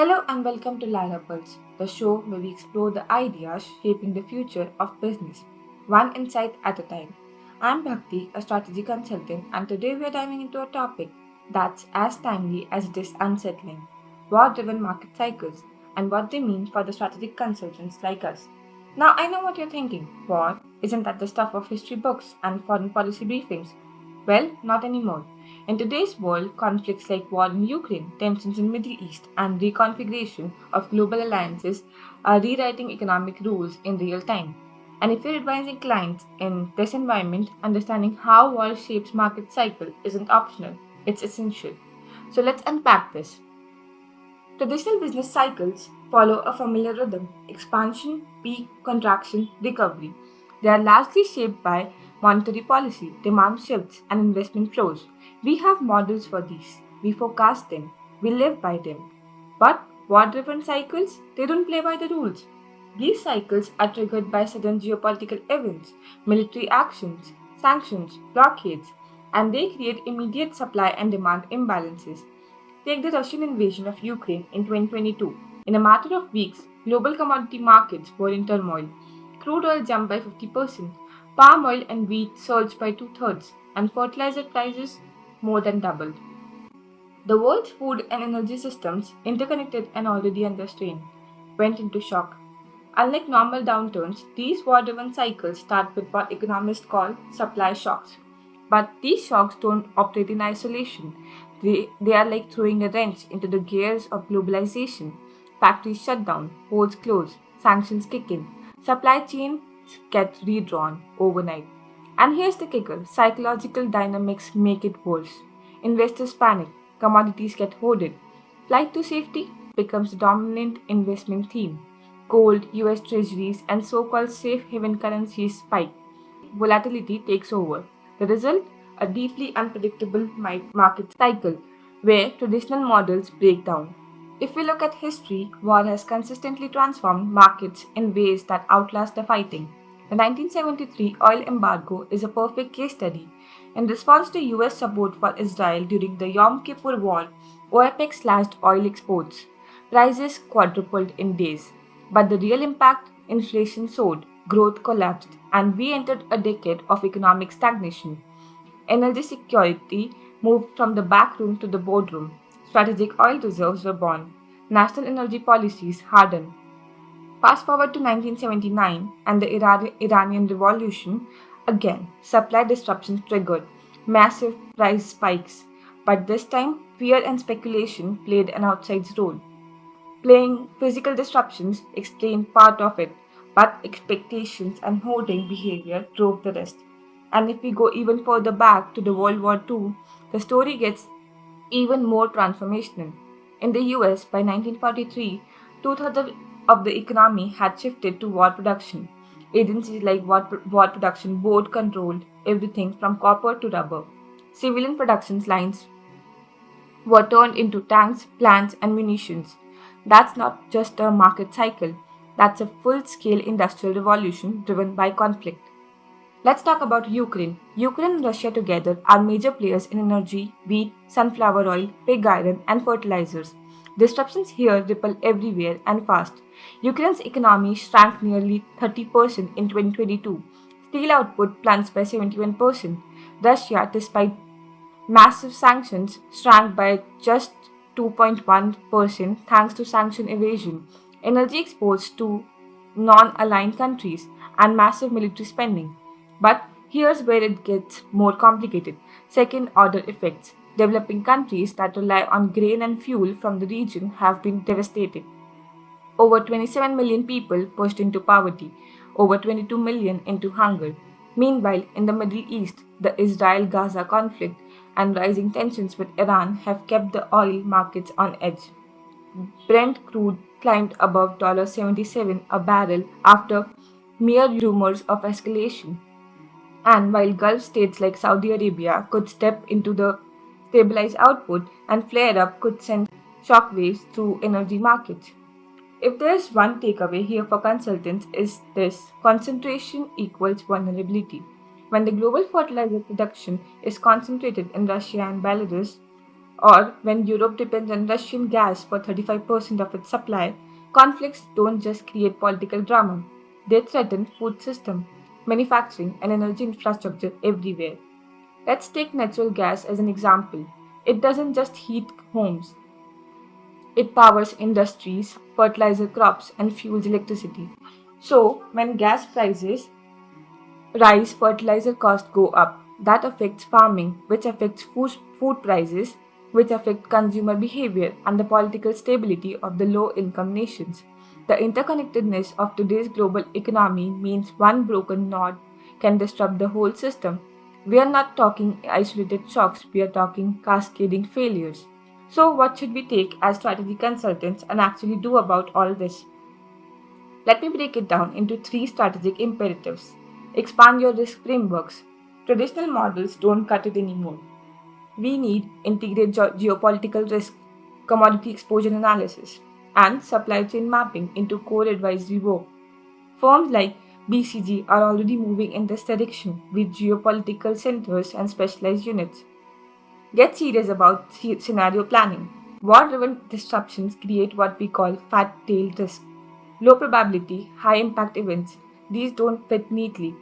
Hello and welcome to Lyrapulse, the show where we explore the ideas shaping the future of business, one insight at a time. I'm Bhakti, a strategy consultant, and today we are diving into a topic that's as timely as it is unsettling: war driven market cycles and what they mean for the strategic consultants like us. Now, I know what you're thinking: war, isn't that the stuff of history books and foreign policy briefings? Well, not anymore. In today's world, conflicts like war in Ukraine, tensions in Middle East, and reconfiguration of global alliances are rewriting economic rules in real time. And if you're advising clients in this environment, understanding how war shapes market cycle isn't optional, it's essential. So let's unpack this. Traditional business cycles follow a familiar rhythm: expansion, peak, contraction, recovery. They are largely shaped by monetary policy, demand shifts, and investment flows. We have models for these. We forecast them. We live by them. But war driven cycles, they don't play by the rules. These cycles are triggered by sudden geopolitical events, military actions, sanctions, blockades, and they create immediate supply and demand imbalances. Take the Russian invasion of Ukraine in 2022. In a matter of weeks, global commodity markets were in turmoil. Crude oil jumped by 50%, palm oil and wheat surged by two-thirds, and fertilizer prices more than doubled. The world's food and energy systems, interconnected and already under strain, went into shock. Unlike normal downturns, these war driven cycles start with what economists call supply shocks. But these shocks don't operate in isolation. They are like throwing a wrench into the gears of globalization. Factories shut down, ports close, sanctions kick in, supply chains get redrawn overnight. And here's the kicker: psychological dynamics make it worse. Investors panic, commodities get hoarded, flight to safety becomes the dominant investment theme. Gold, US treasuries, and so called safe haven currencies spike. Volatility takes over. The result? A deeply unpredictable market cycle where traditional models break down. If we look at history, war has consistently transformed markets in ways that outlast the fighting. The 1973 oil embargo is a perfect case study. In response to US support for Israel during the Yom Kippur War, OPEC slashed oil exports. Prices quadrupled in days. But the real impact: inflation soared, growth collapsed, and we entered a decade of economic stagnation. Energy security moved from the back room to the boardroom. Strategic oil reserves were born. National energy policies hardened. Fast forward to 1979 and the Iranian Revolution. Again, supply disruptions triggered massive price spikes. But this time, fear and speculation played an outsized role. Playing physical disruptions explained part of it, but expectations and hoarding behavior drove the rest. And if we go even further back to the World War II, the story gets even more transformational. In the US, by 1943, two-thirds of the economy had shifted to war production. Agencies like War Production Board controlled everything from copper to rubber. Civilian production lines were turned into tanks, plants, and munitions. That's not just a market cycle, that's a full scale industrial revolution driven by conflict. Let's talk about Ukraine. Ukraine and Russia together are major players in energy, wheat, sunflower oil, pig iron, and fertilizers. Disruptions here ripple everywhere and fast. Ukraine's economy shrank nearly 30% in 2022. Steel output plunged by 71%. Russia, despite massive sanctions, shrank by just 2.1% thanks to sanction evasion, energy exports to non aligned countries, and massive military spending. But here's where it gets more complicated: second order effects. Developing countries that rely on grain and fuel from the region have been devastated. Over 27 million people pushed into poverty, over 22 million into hunger. Meanwhile, in the Middle East, the Israel Gaza conflict and rising tensions with Iran have kept the oil markets on edge. Brent crude climbed above $77 a barrel after mere rumors of escalation. And while Gulf states like Saudi Arabia could step into the stabilize output, and flare up could send shockwaves through energy markets. If there's one takeaway here for consultants, is this: concentration equals vulnerability. When the global fertilizer production is concentrated in Russia and Belarus, Or when Europe depends on Russian gas for 35% of its supply, conflicts don't just create political drama, they threaten food system, manufacturing and energy infrastructure everywhere. Let's take natural gas as an example. It doesn't just heat homes, it powers industries, fertilizer crops, and fuels electricity. So, when gas prices rise, fertilizer costs go up. That affects farming, which affects food prices, which affect consumer behavior and the political stability of the low income nations. The interconnectedness of today's global economy means one broken node can disrupt the whole system. We are not talking isolated shocks, we are talking cascading failures. So, what should we take as strategy consultants and actually do about all this? Let me break it down into three strategic imperatives. Expand your risk frameworks. Traditional models don't cut it anymore. We need integrate geopolitical risk, commodity exposure analysis, and supply chain mapping into core advisory work. Firms like BCG are already moving in this direction with geopolitical centers and specialized units. Get serious about scenario planning. War driven disruptions create what we call fat tail risk. Low probability, high impact events. These don't fit neatly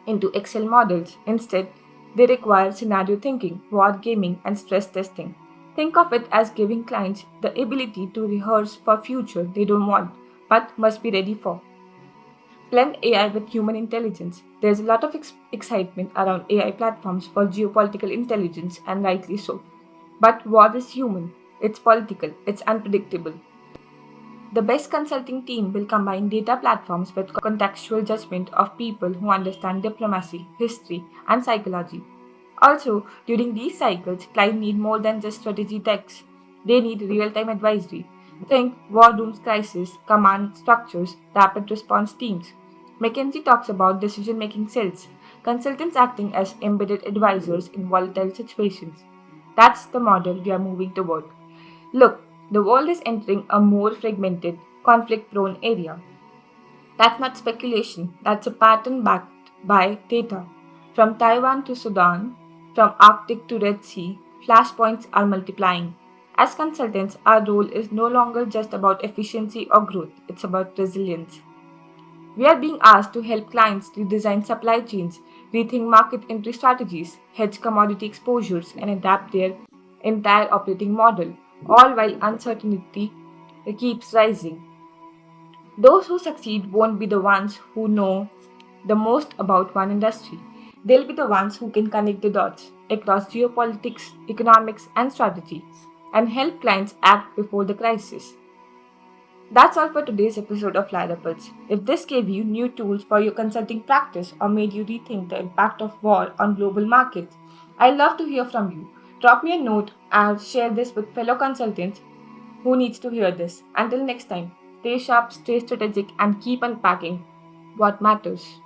into Excel models. Instead, they require scenario thinking, war gaming, and stress testing. Think of it as giving clients the ability to rehearse for future they don't want but must be ready for. Blend AI with human intelligence. There's a lot of excitement around AI platforms for geopolitical intelligence, and rightly so. But war is human, it's political, it's unpredictable. The best consulting team will combine data platforms with contextual judgment of people who understand diplomacy, history, and psychology. Also, during these cycles, clients need more than just strategy decks. They need real-time advisory. Think war rooms crisis, command structures, rapid response teams. McKinsey talks about decision-making cells, consultants acting as embedded advisors in volatile situations. That's the model we are moving toward. Look, the world is entering a more fragmented, conflict prone area. That's not speculation, that's a pattern backed by data. From Taiwan to Sudan, from Arctic to Red Sea, flashpoints are multiplying. As consultants, our role is no longer just about efficiency or growth, it's about resilience. We are being asked to help clients redesign supply chains, rethink market entry strategies, hedge commodity exposures, and adapt their entire operating model, all while uncertainty keeps rising. Those who succeed won't be the ones who know the most about one industry. They'll be the ones who can connect the dots across geopolitics, economics, and strategy and help clients act before the crisis. That's all for today's episode of Lyrapulse. If this gave you new tools for your consulting practice or made you rethink the impact of war on global markets, I'd love to hear from you. Drop me a note and share this with fellow consultants who needs to hear this. Until next time, stay sharp, stay strategic, and keep unpacking what matters.